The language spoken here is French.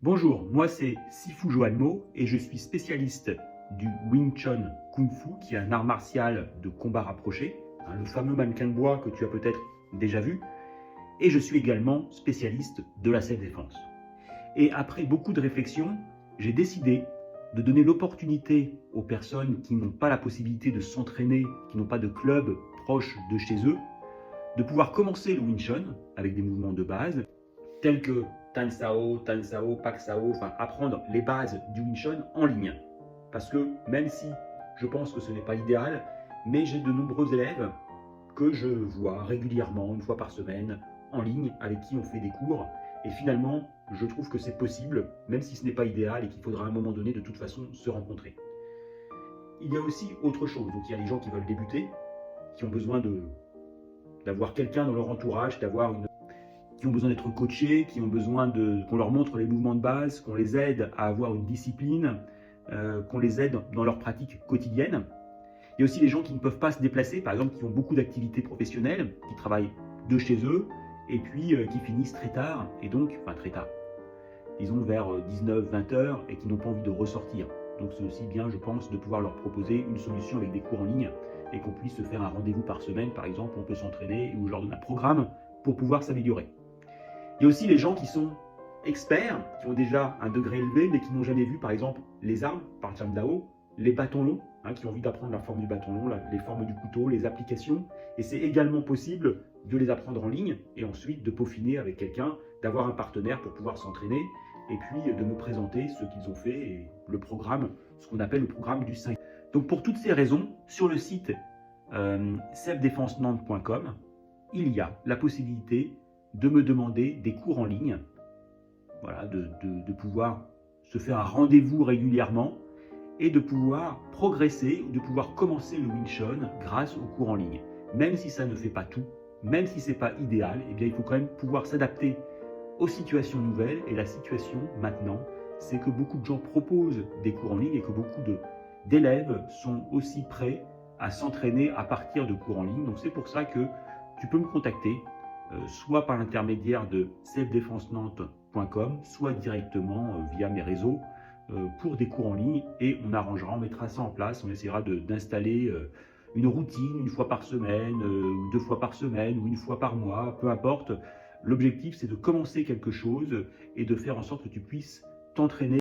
Bonjour, moi c'est Sifu Joanmo et je suis spécialiste du Wing Chun Kung Fu, qui est un art martial de combat rapproché, le fameux mannequin de bois que tu as peut-être déjà vu, et je suis également spécialiste de la self-défense. Et après beaucoup de réflexions, j'ai décidé de donner l'opportunité aux personnes qui n'ont pas la possibilité de s'entraîner, qui n'ont pas de club proche de chez eux, de pouvoir commencer le Wing Chun avec des mouvements de base, tels que Tan Sao, Pak Sao, enfin apprendre les bases du Wing Chun en ligne. Parce que même si je pense que ce n'est pas idéal, mais j'ai de nombreux élèves que je vois régulièrement, une fois par semaine, en ligne, avec qui on fait des cours. Et finalement, je trouve que c'est possible, même si ce n'est pas idéal et qu'il faudra à un moment donné de toute façon se rencontrer. Il y a aussi autre chose. Donc il y a les gens qui veulent débuter, qui ont besoin d'avoir quelqu'un dans leur entourage, qui ont besoin d'être coachés, qui ont besoin qu'on leur montre les mouvements de base, qu'on les aide à avoir une discipline, qu'on les aide dans leur pratique quotidienne. Il y a aussi les gens qui ne peuvent pas se déplacer, par exemple, qui ont beaucoup d'activités professionnelles, qui travaillent de chez eux, et puis qui finissent très tard, et donc, enfin très tard, disons vers 19-20 heures, et qui n'ont pas envie de ressortir. Donc c'est aussi bien, je pense, de pouvoir leur proposer une solution avec des cours en ligne, et qu'on puisse se faire un rendez-vous par semaine, par exemple, on peut s'entraîner, ou je leur donne un programme pour pouvoir s'améliorer. Il y a aussi les gens qui sont experts, qui ont déjà un degré élevé, mais qui n'ont jamais vu, par exemple, les armes, par Chan Dao, les bâtons longs, qui ont envie d'apprendre la forme du bâton long, les formes du couteau, les applications. Et c'est également possible de les apprendre en ligne et ensuite de peaufiner avec quelqu'un, d'avoir un partenaire pour pouvoir s'entraîner et puis de me présenter ce qu'ils ont fait et le programme, ce qu'on appelle le programme du 5. Donc pour toutes ces raisons, sur le site selfdefensenantes.com, il y a la possibilité de me demander des cours en ligne, voilà, de pouvoir se faire un rendez-vous régulièrement et de pouvoir progresser, de pouvoir commencer le Wing Chun grâce aux cours en ligne. Même si ça ne fait pas tout, même si ce n'est pas idéal, eh bien, il faut quand même pouvoir s'adapter aux situations nouvelles. Et la situation maintenant, c'est que beaucoup de gens proposent des cours en ligne et que beaucoup d'élèves sont aussi prêts à s'entraîner à partir de cours en ligne. Donc c'est pour ça que tu peux me contacter, soit par l'intermédiaire de selfdefensenantes.com, soit directement via mes réseaux pour des cours en ligne, et on arrangera, on mettra ça en place, on essaiera d'installer une routine une fois par semaine, ou 2 fois par semaine, ou 1 fois par mois, peu importe. L'objectif, c'est de commencer quelque chose et de faire en sorte que tu puisses t'entraîner